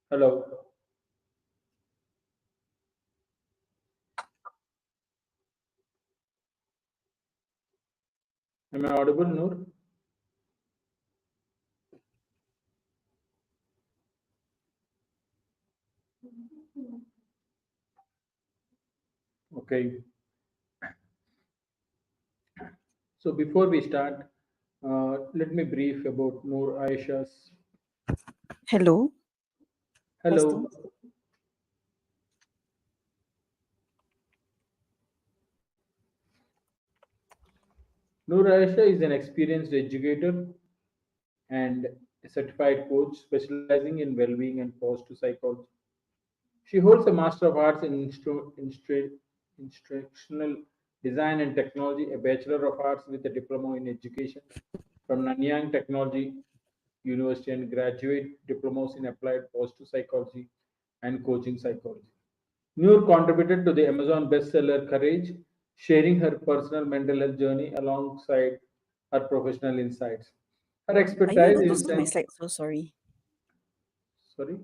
Hello. Am I audible, Noor? Okay. So before we start, let me brief about Noor Aisha's. Hello, testing. Hello. Noor Aisha is an experienced educator and a certified coach specializing in well-being and positive psychology. She holds a Master of Arts in Instructional Design and Technology, a Bachelor of Arts with a Diploma in Education from Nanyang Technology University, and graduate diplomas in Applied Positive Psychology and Coaching Psychology. Noor contributed to the Amazon bestseller Courage, sharing her personal mental health journey alongside her professional insights. Her Are you expertise able to is see my slide? So sorry. sorry.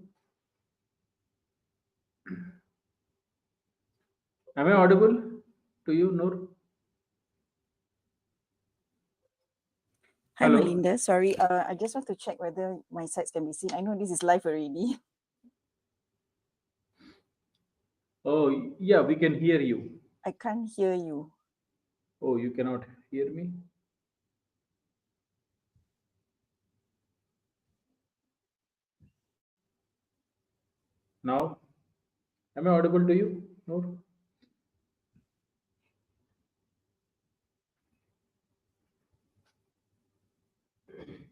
Am I audible to you, Noor? Hi, Hello. Melinda. Sorry, I just want to check whether my slides can be seen. I know this is live already. Oh, yeah, we can hear you. I can't hear you. Oh, you cannot hear me? Now, am I audible to you, Noor?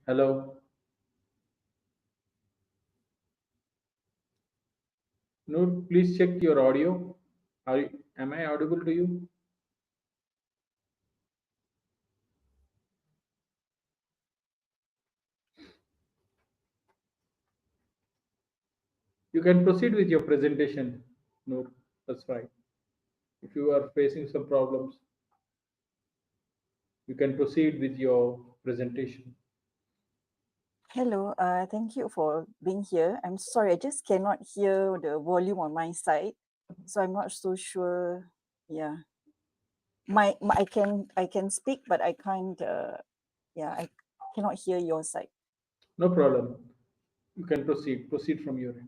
Hello. Noor, please check your audio. Am I audible to you? You can proceed with your presentation, Noor. That's fine. If you are facing some problems, you can proceed with your presentation. Hello, thank you for being here. I'm sorry, I just cannot hear the volume on my side, so I'm not so sure. Yeah, I can speak, but I can't. Yeah, I cannot hear your side. No problem. You can proceed. Proceed from your end.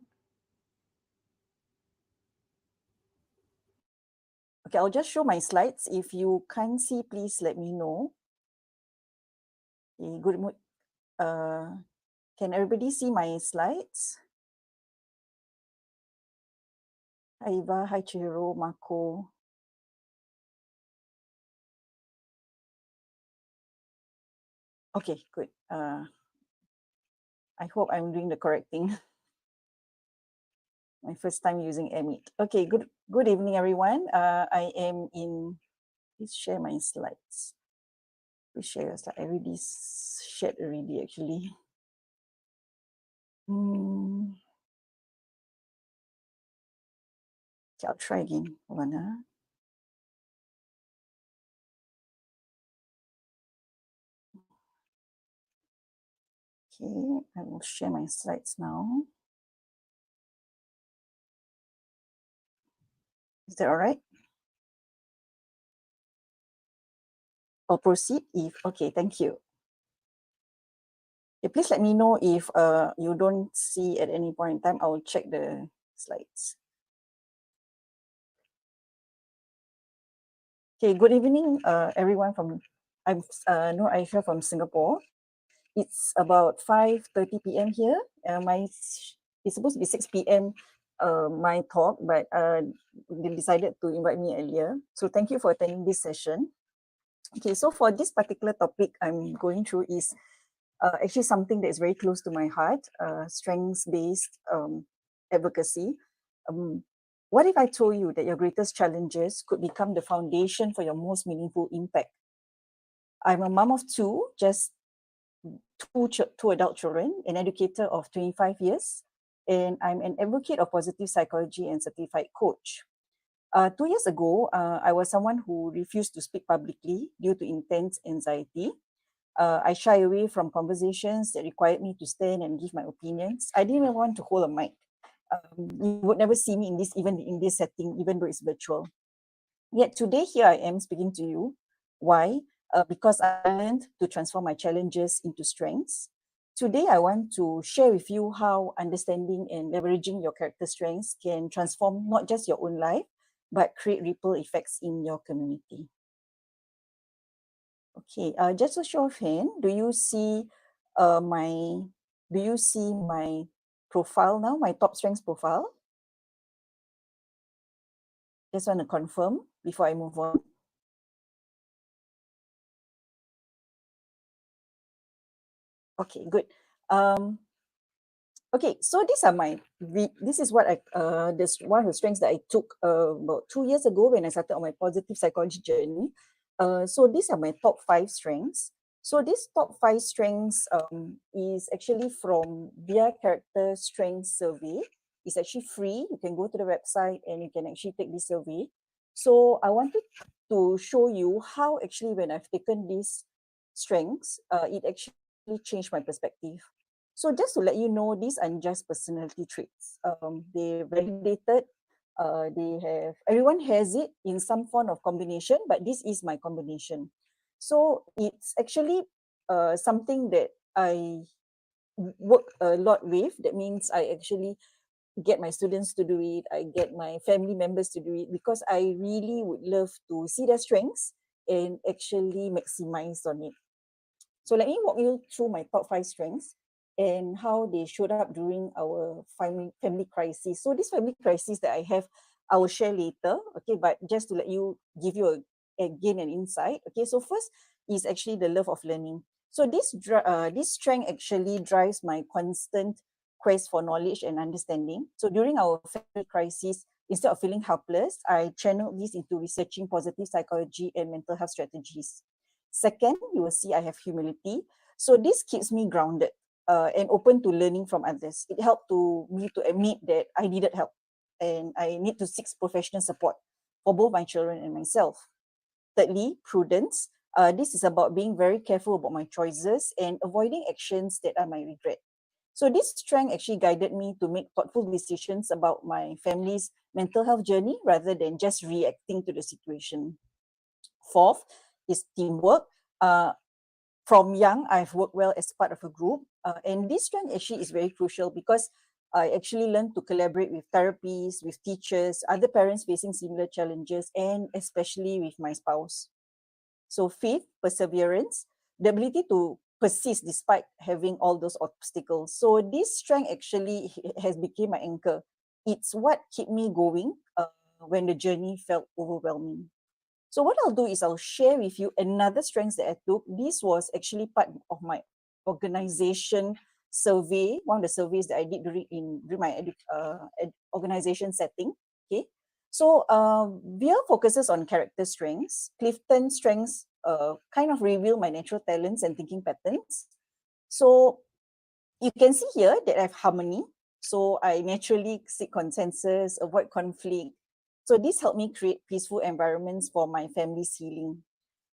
Okay, I'll just show my slides. If you can't see, please let me know. Okay, good. Can everybody see my slides? Hi Eva, hi Chihiro, Marco. Okay, good. I hope I'm doing the correct thing. My first time using Meet. Okay, good evening, everyone. I am in, please share my slides. Please share your slide. I already shared already, actually. Okay, I'll try again. Hold on. Okay, I will share my slides now. Is that all right? I'll proceed if, okay, thank you. Okay, please let me know if you don't see at any point in time. I will check the slides. Okay, good evening, everyone. I'm Noor Aisha from Singapore. It's about 5:30 p.m. here. It's supposed to be 6 p.m. My talk, but they decided to invite me earlier. So thank you for attending this session. Okay, so for this particular topic I'm going through is actually something that is very close to my heart, strengths-based advocacy. What if I told you that your greatest challenges could become the foundation for your most meaningful impact? I'm a mom of two, just two adult children, an educator of 25 years, and I'm an advocate of positive psychology and certified coach. 2 years ago, I was someone who refused to speak publicly due to intense anxiety. I shy away from conversations that required me to stand and give my opinions. I didn't even want to hold a mic. You would never see me in this, even in this setting, even though it's virtual. Yet today, here I am speaking to you. Why? Because I learned to transform my challenges into strengths. Today, I want to share with you how understanding and leveraging your character strengths can transform not just your own life, but create ripple effects in your community. Okay, just a show of hand, do you see my profile now, my top strengths profile? Just want to confirm before I move on. Okay, good. Okay, so this is what this one of the strengths that I took about 2 years ago when I started on my positive psychology journey. So these are my top 5 strengths. So this top 5 strengths is actually from their character strength survey. It's actually free. You can go to the website and you can actually take this survey. So I wanted to show you how actually when I've taken these strengths, it actually changed my perspective. So just to let you know, these are just personality traits. They're validated. Everyone has it in some form of combination, but this is my combination. So it's actually something that I work a lot with. That means I actually get my students to do it. I get my family members to do it because I really would love to see their strengths and actually maximize on it. So let me walk you through my top 5 strengths and how they showed up during our family crisis. So this family crisis that I have, I will share later, okay, but just to give you again an insight. Okay, so first is actually the love of learning. So this strength actually drives my constant quest for knowledge and understanding. So during our family crisis, instead of feeling helpless, I channeled this into researching positive psychology and mental health strategies. Second, you will see I have humility. So this keeps me grounded and open to learning from others. It helped me to admit that I needed help and I need to seek professional support for both my children and myself. Thirdly, prudence. This is about being very careful about my choices and avoiding actions that I might regret. So this strength actually guided me to make thoughtful decisions about my family's mental health journey rather than just reacting to the situation. Fourth is teamwork. From young, I've worked well as part of a group. And this strength actually is very crucial because I actually learned to collaborate with therapists, with teachers, other parents facing similar challenges, and especially with my spouse. So fifth, perseverance, the ability to persist despite having all those obstacles. So this strength actually has become my anchor. It's what kept me going when the journey felt overwhelming. So what I'll do is I'll share with you another strengths that I took. This was actually part of my organization survey, one of the surveys that I did during my organization setting. Okay, so VIA focuses on character strengths. Clifton strengths kind of reveal my natural talents and thinking patterns. So you can see here that I have harmony. So I naturally seek consensus, avoid conflict. So this helped me create peaceful environments for my family's healing.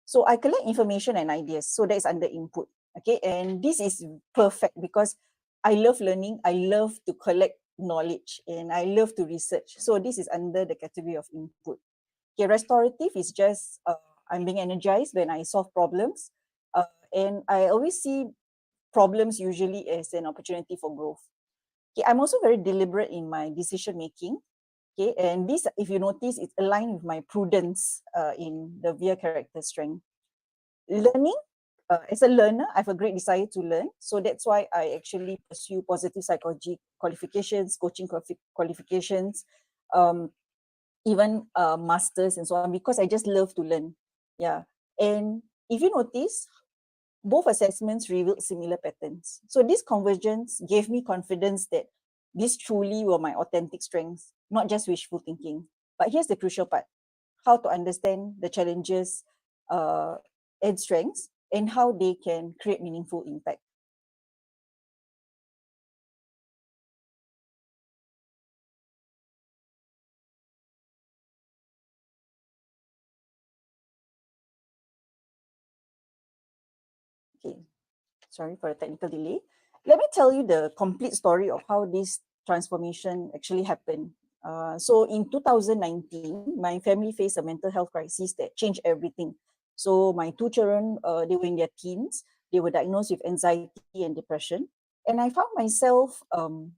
So I collect information and ideas. So that is under input. Okay, and this is perfect because I love learning. I love to collect knowledge and I love to research. So this is under the category of input. Okay, restorative is just I'm being energized when I solve problems. And I always see problems usually as an opportunity for growth. Okay, I'm also very deliberate in my decision making. Okay, and this, if you notice, it's aligned with my prudence in the VIA character strength. Learning, as a learner, I have a great desire to learn. So that's why I actually pursue positive psychology qualifications, coaching qualifications, even masters and so on, because I just love to learn. Yeah, and if you notice, both assessments revealed similar patterns. So this convergence gave me confidence that these truly were my authentic strengths, not just wishful thinking. But here's the crucial part: how to understand the challenges and strengths and how they can create meaningful impact. Okay, Sorry for the technical delay. Let me tell you the complete story of how this transformation actually happened. So in 2019, my family faced a mental health crisis that changed everything. So my two children, they were in their teens. They were diagnosed with anxiety and depression. And I found myself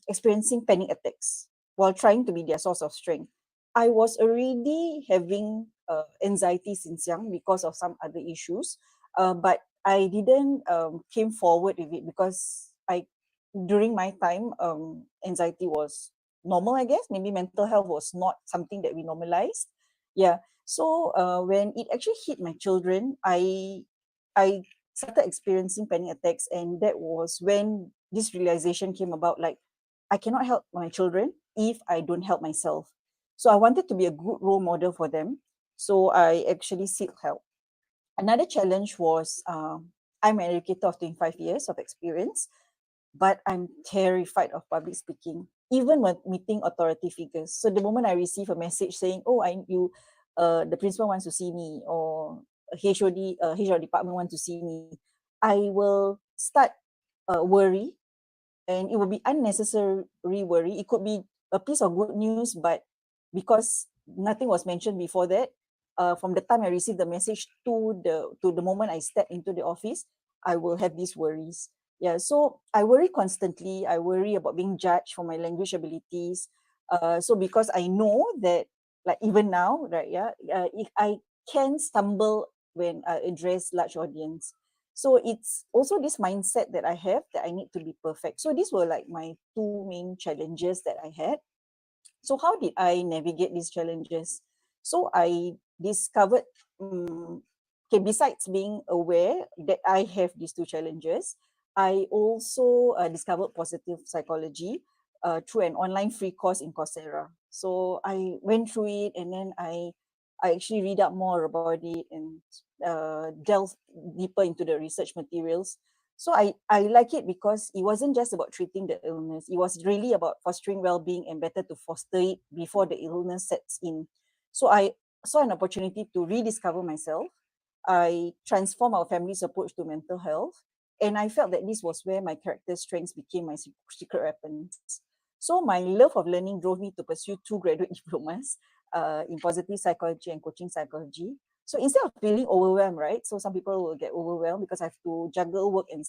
experiencing panic attacks while trying to be their source of strength. I was already having anxiety since young because of some other issues, but I didn't came forward with it because during my time anxiety was normal, I guess. Maybe mental health was not something that we normalized. Yeah. So when it actually hit my children, I started experiencing panic attacks, and that was when this realization came about, like, I cannot help my children if I don't help myself. So I wanted to be a good role model for them. So I actually seek help. Another challenge was I'm an educator of 25 years of experience, but I'm terrified of public speaking, even when meeting authority figures. So the moment I receive a message saying, "Oh, the principal wants to see me," or HR department wants to see me, I will start worry, and it will be unnecessary worry. It could be a piece of good news, but because nothing was mentioned before that, from the time I received the message to the moment I step into the office, I will have these worries. Yeah, so I worry constantly. I worry about being judged for my language abilities. So because I know that, like, even now, right? Yeah, I can stumble when I address large audience. So it's also this mindset that I have that I need to be perfect. So these were like my two main challenges that I had. So how did I navigate these challenges? So I discovered, okay, besides being aware that I have these two challenges, I also discovered positive psychology through an online free course in Coursera. So I went through it, and then I actually read up more about it and delve deeper into the research materials. So I like it because it wasn't just about treating the illness. It was really about fostering well-being and better to foster it before the illness sets in. So I saw an opportunity to rediscover myself. I transformed our family's approach to mental health. And I felt that this was where my character strengths became my secret weapons. So my love of learning drove me to pursue two graduate diplomas in positive psychology and coaching psychology. So instead of feeling overwhelmed, right? So some people will get overwhelmed because I have to juggle work and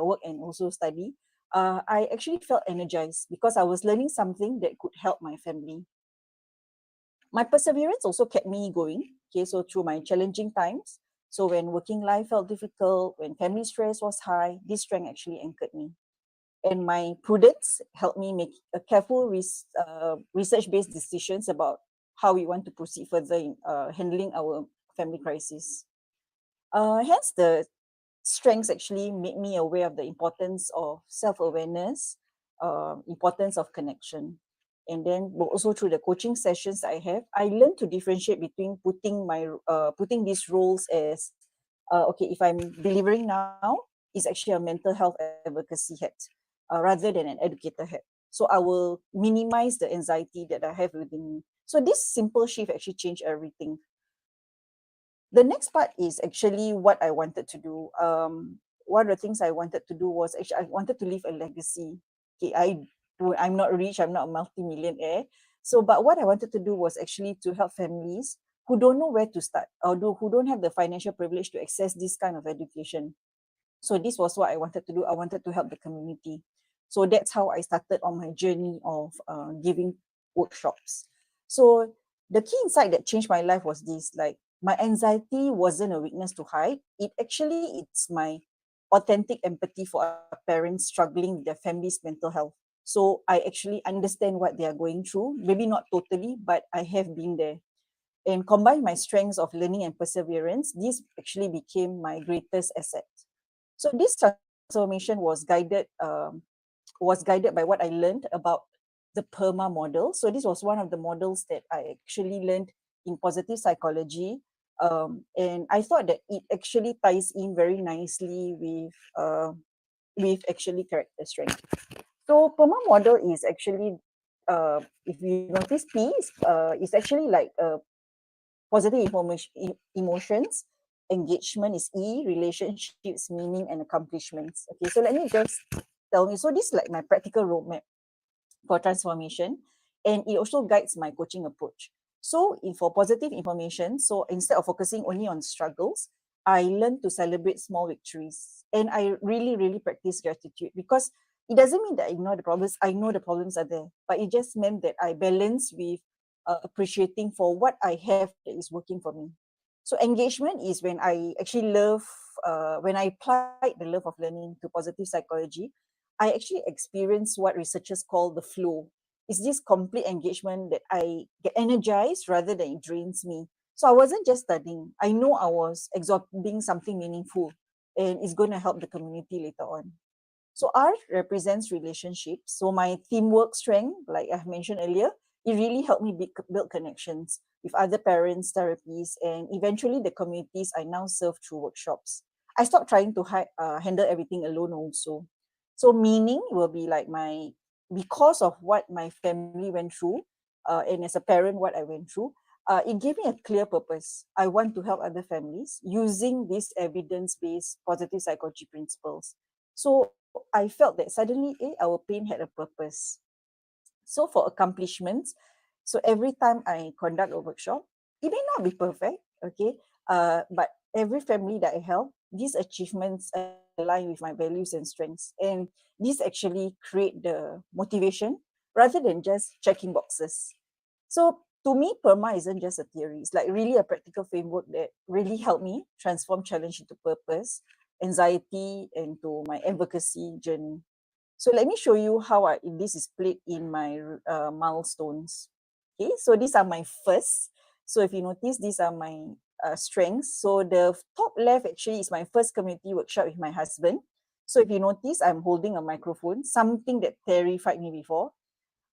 work and also study. I actually felt energized because I was learning something that could help my family. My perseverance also kept me going. Okay, so through my challenging times, so when working life felt difficult, when family stress was high, this strength actually anchored me. And my prudence helped me make a careful research-based decisions about how we want to proceed further in handling our family crisis. Hence, the strengths actually made me aware of the importance of self-awareness, importance of connection. And then also through the coaching sessions I have, I learned to differentiate between putting these roles as, okay, if I'm delivering now, it's actually a mental health advocacy hat rather than an educator hat. So I will minimize the anxiety that I have within me. So this simple shift actually changed everything. The next part is actually what I wanted to do. One of the things I wanted to do was actually I wanted to leave a legacy. Okay, I'm not rich, I'm not a multi-millionaire. So, but what I wanted to do was actually to help families who don't know where to start, or who don't have the financial privilege to access this kind of education. So this was what I wanted to do. I wanted to help the community. So that's how I started on my journey of giving workshops. So the key insight that changed my life was this: like, my anxiety wasn't a weakness to hide. It's my authentic empathy for parents struggling with their family's mental health. So I actually understand what they are going through. Maybe not totally, but I have been there. And combine my strengths of learning and perseverance, this actually became my greatest asset. So this transformation was guided by what I learned about the PERMA model. So this was one of the models that I actually learned in positive psychology. And I thought that it actually ties in very nicely with actually character strength. So PERMA model is actually, if you notice, P is actually like positive emotions, engagement is E, relationships, meaning, and accomplishments. Okay, so let me just tell me. So this is like my practical roadmap for transformation, and it also guides my coaching approach. So for positive information, so instead of focusing only on struggles, I learned to celebrate small victories, and I really, really practice gratitude, because it doesn't mean that I ignore the problems. I know the problems are there, but it just meant that I balance with appreciating for what I have that is working for me. So engagement is when I actually when I applied the love of learning to positive psychology, I actually experienced what researchers call the flow. It's this complete engagement that I get energized rather than it drains me. So I wasn't just studying. I know I was absorbing something meaningful, and it's going to help the community later on. So R represents relationships. So my teamwork strength, like I've mentioned earlier, it really helped me build connections with other parents, therapies, and eventually the communities I now serve through workshops. I stopped trying to handle everything alone also. So meaning will be like because of what my family went through, and as a parent, what I went through, it gave me a clear purpose. I want to help other families using these evidence-based positive psychology principles. So I felt that suddenly, our pain had a purpose. So for accomplishments, so every time I conduct a workshop, it may not be perfect, okay, but every family that I help, these achievements align with my values and strengths, and these actually create the motivation rather than just checking boxes. So to me, PERMA isn't just a theory. It's like really a practical framework that really helped me transform challenge into purpose, anxiety into my advocacy journey. So let me show you how this is split in my milestones. Okay, so these are my first. So if you notice, these are my strengths. So the top left actually is my first community workshop with my husband. So if you notice, I'm holding a microphone, something that terrified me before.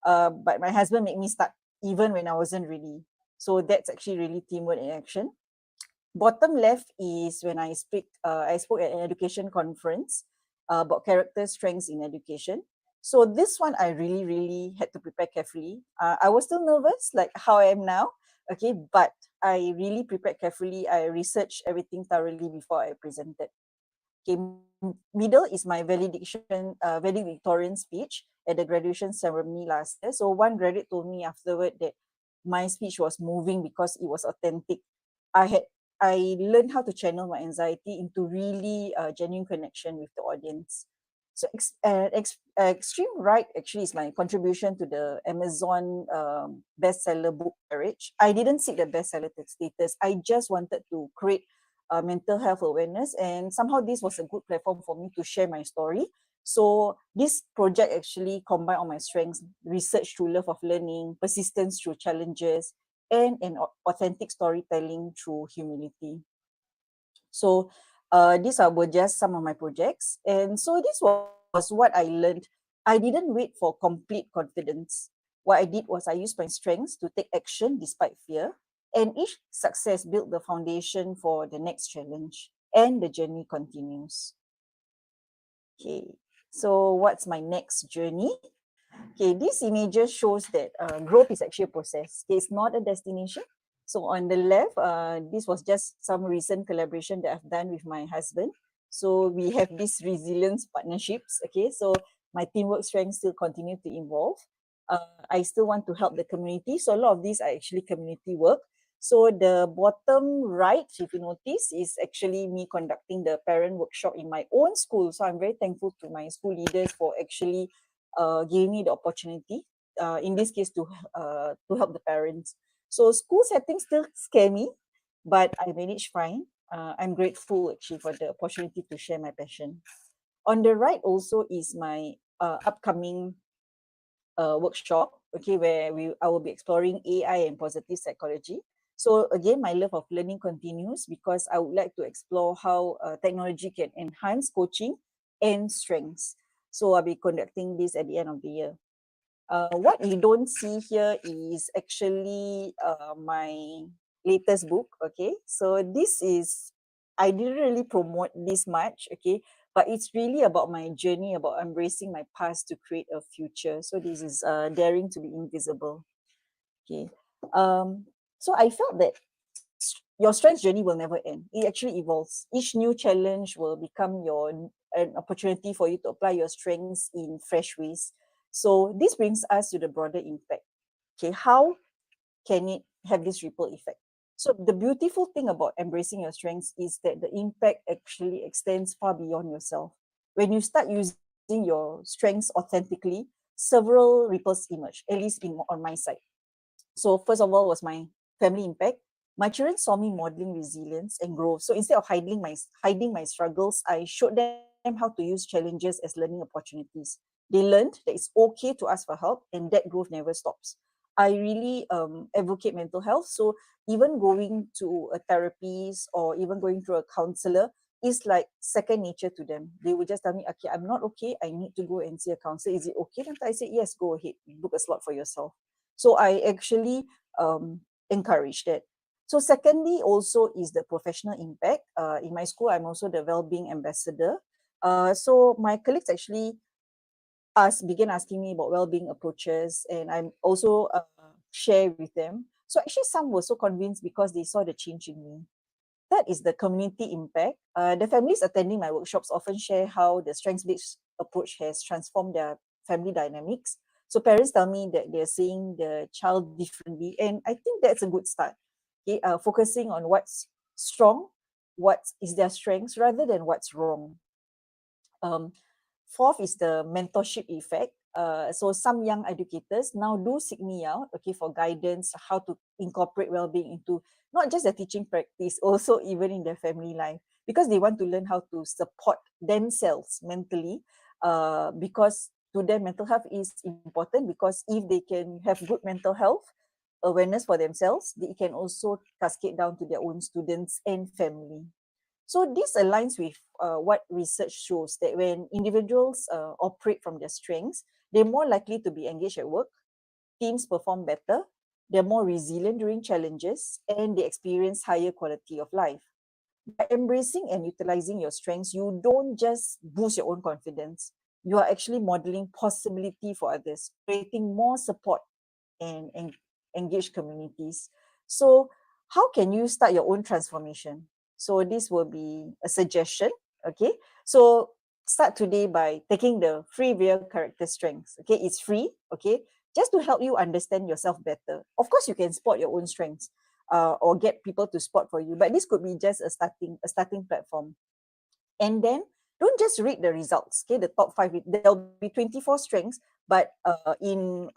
But my husband made me start even when I wasn't ready. So that's actually really teamwork in action. Bottom left is when I spoke at an education conference about character strengths in education. So this one I really, really had to prepare carefully. I was still nervous, like how I am now, okay, but I really prepared carefully. I researched everything thoroughly before I presented. Okay, middle is my valedictorian speech at the graduation ceremony last year. So one graduate told me afterward that my speech was moving because it was authentic. I learned how to channel my anxiety into really genuine connection with the audience. So extreme right actually is my contribution to the Amazon bestseller book Courage. I didn't seek the bestseller status. I just wanted to create mental health awareness, and somehow this was a good platform for me to share my story. So this project actually combined all my strengths: research through love of learning, persistence through challenges, and an authentic storytelling through humility. So were just some of my projects. And so this was what I learned. I didn't wait for complete confidence. What I did was I used my strengths to take action despite fear. And each success built the foundation for the next challenge. And the journey continues. Okay, so what's my next journey? Okay, this images shows that growth is actually a process. It's not a destination. So on the left, this was just some recent collaboration that I've done with my husband. So we have these resilience partnerships. Okay, so my teamwork strengths still continue to evolve. I still want to help the community. So a lot of these are actually community work. So the bottom right, if you notice, is actually me conducting the parent workshop in my own school. So I'm very thankful to my school leaders for actually giving me the opportunity, in this case, to help the parents. So school settings still scare me, but I manage fine. I'm grateful actually for the opportunity to share my passion. On the right also is my upcoming workshop, okay, where I will be exploring AI and positive psychology. So again, my love of learning continues because I would like to explore how technology can enhance coaching and strengths. So I'll be conducting this at the end of the year. What you don't see here is actually my latest book, okay? So this is, I didn't really promote this much, okay? But it's really about my journey, about embracing my past to create a future. So this is Daring to be Invisible, okay? So I felt that your strengths journey will never end. It actually evolves. Each new challenge will become an opportunity for you to apply your strengths in fresh ways. So this brings us to the broader impact. Okay, how can it have this ripple effect? So the beautiful thing about embracing your strengths is that the impact actually extends far beyond yourself. When you start using your strengths authentically, several ripples emerge, at least on my side. So first of all was my family impact. My children saw me modeling resilience and growth. So instead of hiding my struggles, I showed them how to use challenges as learning opportunities. They learned that it's okay to ask for help, and that growth never stops. I really advocate mental health. So even going to a therapist or even going to a counselor is like second nature to them. They will just tell me, okay, I'm not okay. I need to go and see a counselor. Is it okay? Then I say, yes, go ahead. Book a slot for yourself. So I actually encourage that. So secondly, also is the professional impact. In my school, I'm also the well-being ambassador. So my colleagues actually began asking me about well-being approaches, and I'm also share with them. So actually, some were so convinced because they saw the change in me. That is the community impact. The families attending my workshops often share how the strengths-based approach has transformed their family dynamics. So parents tell me that they're seeing the child differently, and I think that's a good start. Okay, focusing on what's strong, what is their strengths rather than what's wrong. Um, Fourth is the mentorship effect. So some young educators now do seek me out, okay, for guidance, how to incorporate well-being into not just the teaching practice, also even in their family life, because they want to learn how to support themselves mentally. Because to them, mental health is important, because if they can have good mental health awareness for themselves, they can also cascade down to their own students and family. So this aligns with what research shows, that when individuals operate from their strengths, they're more likely to be engaged at work, teams perform better, they're more resilient during challenges, and they experience higher quality of life. By embracing and utilizing your strengths, you don't just boost your own confidence, you are actually modeling possibility for others, creating more support and engage communities. So how can you start your own transformation? So this will be a suggestion. Okay, so start today by taking the free real character strengths. Okay, it's free. Okay, just to help you understand yourself better. Of course, you can spot your own strengths or get people to spot for you, but this could be just a starting platform. And then don't just read the results. Okay, the top five, there'll be 24 strengths, but in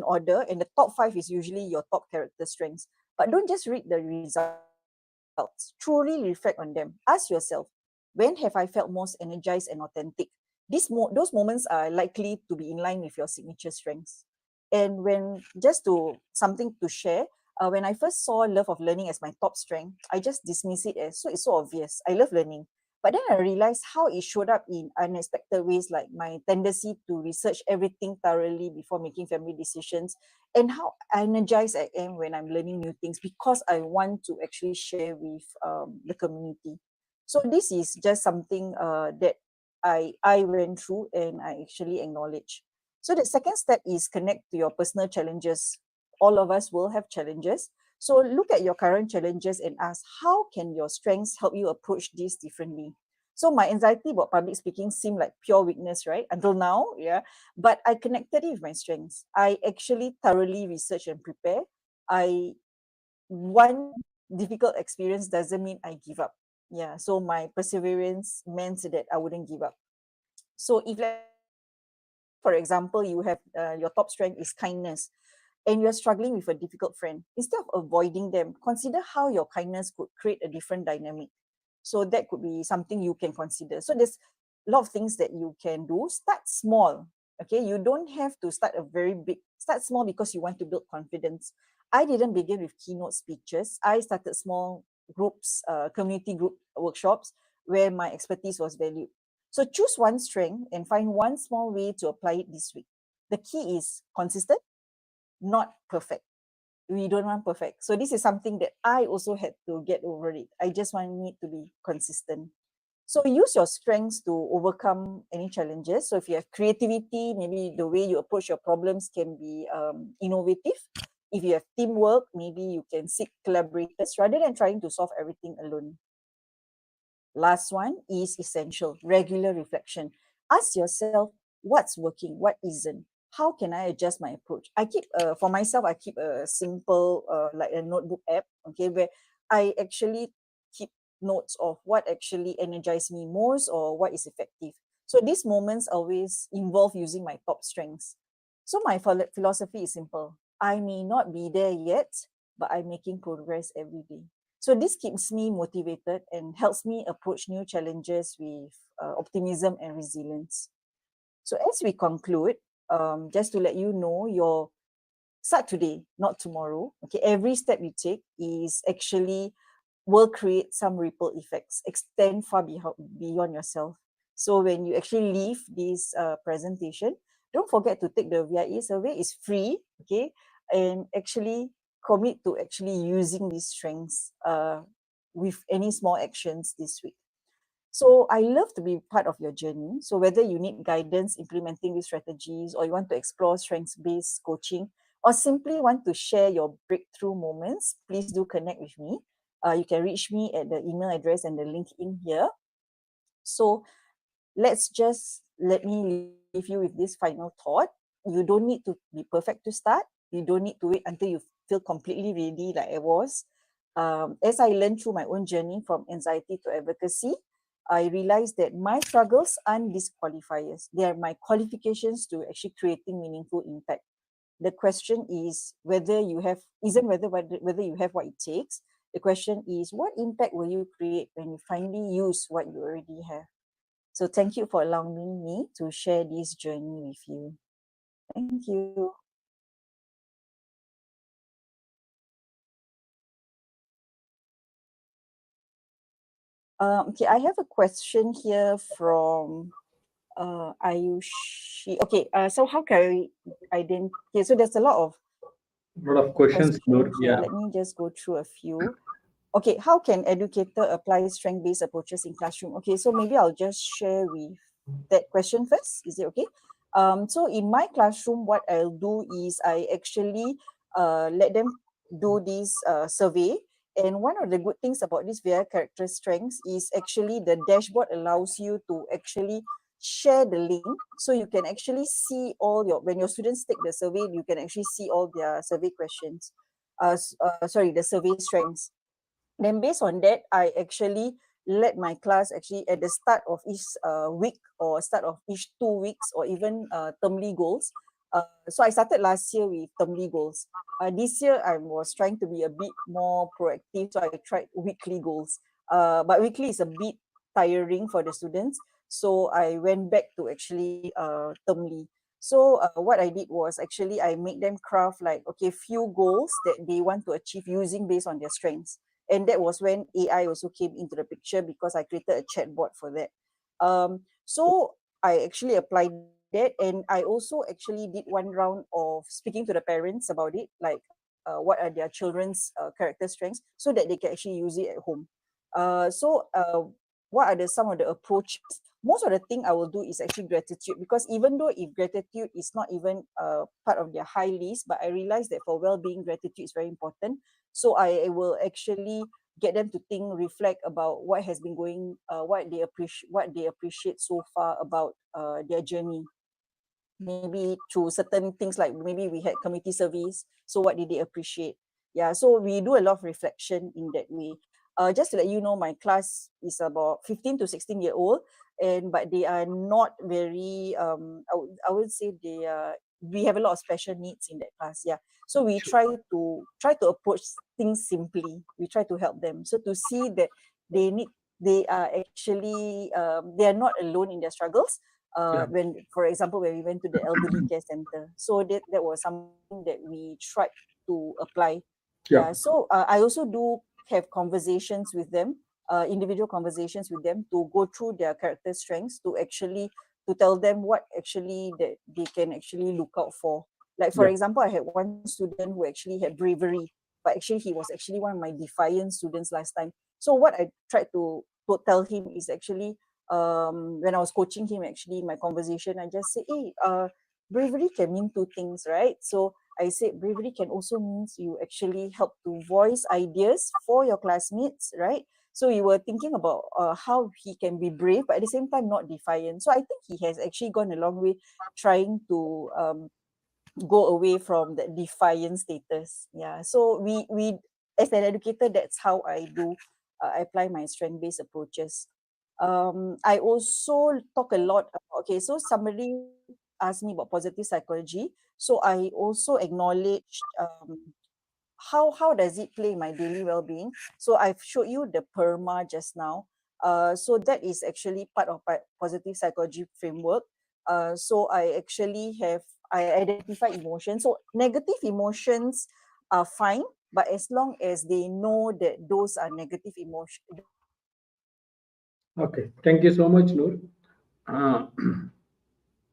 order, and the top five is usually your top character strengths. But don't just read the results, truly reflect on them. Ask yourself, when have I felt most energized and authentic? Those moments are likely to be in line with your signature strengths. And when, just to something to share, when I first saw love of learning as my top strength, I just dismissed it as, so it's so obvious. I love learning. But then I realized how it showed up in unexpected ways, like my tendency to research everything thoroughly before making family decisions, and how energized I am when I'm learning new things because I want to actually share with the community. So this is just something that I went through and I actually acknowledge. So the second step is connect to your personal challenges. All of us will have challenges. So look at your current challenges and ask, how can your strengths help you approach this differently? So my anxiety about public speaking seemed like pure weakness, right? Until now, yeah. But I connected it with my strengths. I actually thoroughly research and prepare. I One difficult experience doesn't mean I give up. Yeah. So my perseverance meant that I wouldn't give up. So if, let's say, for example, you have your top strength is kindness, and you're struggling with a difficult friend, instead of avoiding them, consider how your kindness could create a different dynamic. So that could be something you can consider. So there's a lot of things that you can do. Start small. Okay, you don't have to start a very big. Start small because you want to build confidence. I didn't begin with keynote speeches. I started small groups, community group workshops where my expertise was valued. So choose one strength and find one small way to apply it this week. The key is consistent, not perfect. We don't want perfect. So this is something that I also had to get over it. I just want it to be consistent. So use your strengths to overcome any challenges. So if you have creativity, maybe the way you approach your problems can be innovative. If you have teamwork, maybe you can seek collaborators rather than trying to solve everything alone. Last one is essential, regular reflection. Ask yourself what's working, what isn't. How can I adjust my approach? I keep, for myself, I keep a simple, like a notebook app, okay, where I actually keep notes of what actually energizes me most or what is effective. So these moments always involve using my top strengths. So my philosophy is simple. I may not be there yet, but I'm making progress every day. So this keeps me motivated and helps me approach new challenges with optimism and resilience. So as we conclude, just to let you know, your start today, not tomorrow. Okay, every step you take is actually will create some ripple effects, extend far beyond yourself. So when you actually leave this presentation, don't forget to take the VIE survey. It's free, okay, and actually commit to actually using these strengths with any small actions this week. So I love to be part of your journey. So whether you need guidance implementing these strategies, or you want to explore strengths-based coaching, or simply want to share your breakthrough moments, please do connect with me. You can reach me at the email address and the link in here. So let me leave you with this final thought. You don't need to be perfect to start. You don't need to wait until you feel completely ready like I was. As I learned through my own journey from anxiety to advocacy, I realized that my struggles aren't disqualifiers. They are my qualifications to actually creating meaningful impact. The question is whether you have, isn't whether you have what it takes. The question is, what impact will you create when you finally use what you already have? So thank you for allowing me to share this journey with you. Thank you. Okay, I have a question here from Ayushi. Okay, so how can I identify? Okay, so there's a lot of Questions, Noor. questions here. Yeah. Let me just go through a few. Okay, how can educator apply strength-based approaches in classroom? Okay, so maybe I'll just share with that question first. Is it okay? So in my classroom, what I'll do is I actually let them do this survey. And one of the good things about this VI character strengths is actually the dashboard allows you to actually share the link, so you can actually see all your, when your students take the survey, you can actually see all their survey questions. Sorry, the survey strengths. Then based on that, I actually let my class actually at the start of each week, or start of each 2 weeks, or even termly goals. So I started last year with termly goals. This year I was trying to be a bit more proactive, so I tried weekly goals. But weekly is a bit tiring for the students, so I went back to actually termly. So what I did was actually I made them craft like, okay, few goals that they want to achieve using based on their strengths. And that was when AI also came into the picture, because I created a chatbot for that. So I actually applied that, and I also actually did one round of speaking to the parents about it, like what are their children's character strengths, so that they can actually use it at home. What are some of the approaches? Most of the thing I will do is actually gratitude, because even though if gratitude is not even part of their high list, but I realize that for well-being, gratitude is very important. So I will actually get them to think, reflect about what has been going, what they appreciate so far about their journey. Maybe through certain things, like maybe we had community service. So what did they appreciate? Yeah, so we do a lot of reflection in that way. Just to let you know, my class is about 15 to 16-year-old, and but they are not very I would say they are, we have a lot of special needs in that class. Yeah, so we try to approach things simply. We try to help them, so to see that they are actually they are not alone in their struggles. When, for example, when we went to the elderly care center, so that was something that we tried to apply. Yeah, so I also do have conversations with them, individual conversations with them, to go through their character strengths, to actually to tell them what actually that they can actually look out for. Like, for example, I had one student who actually had bravery, but actually he was actually one of my defiant students last time. So what I tried to tell him is actually, when I was coaching him, actually in my conversation, I just say, hey, bravery can mean two things, right? So I said bravery can also means you actually help to voice ideas for your classmates, right? So you were thinking about how he can be brave, but at the same time not defiant. So I think he has actually gone a long way trying to go away from that defiant status. Yeah. So we as an educator, that's how I do apply my strength-based approaches. I also talk a lot about, okay, so somebody asked me about positive psychology. So I also acknowledged how does it play in my daily well-being. So I've showed you the PERMA just now. So that is actually part of my positive psychology framework. So I identify emotions. So negative emotions are fine, but as long as they know that those are negative emotions. Okay, thank you so much, Noor. Uh,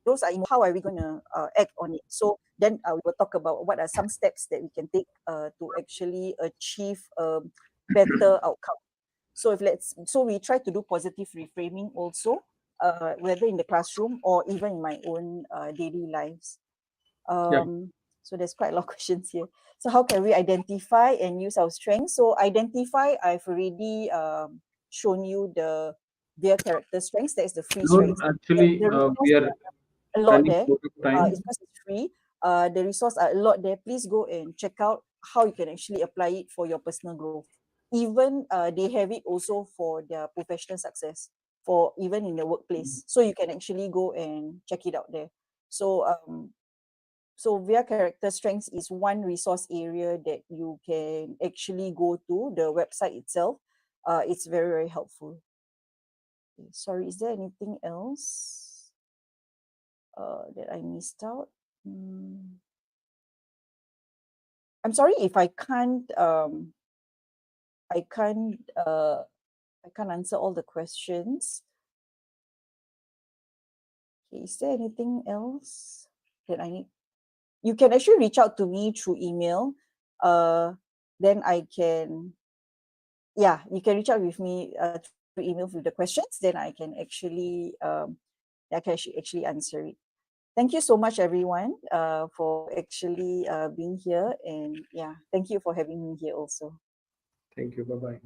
Those are how are we going to act on it. So then we will talk about what are some steps that we can take to actually achieve a better outcome. So we try to do positive reframing also, whether in the classroom or even in my own daily lives. yeah, So there's quite a lot of questions here. So how can we identify and use our strengths? So identify, I've already shown you their character strengths. That is the free Noor, strengths. And actually, the resource we are a lot running there. out of time. It's because it's free. The resource are a lot there. Please go and check out how you can actually apply it for your personal growth. Even they have it also for their professional success, for even in the workplace. So you can actually go and check it out there. So via character strengths is one resource area that you can actually go to the website itself. It's very, very helpful. Okay, sorry, is there anything else that I missed out? I'm sorry if I can't answer all the questions. Okay, is there anything else that I need? You can actually reach out to me through email. Then I can, yeah, you can reach out with me through email with the questions. Then I can actually answer it. Thank you so much, everyone, for actually being here. And yeah, thank you for having me here also. Thank you. Bye bye.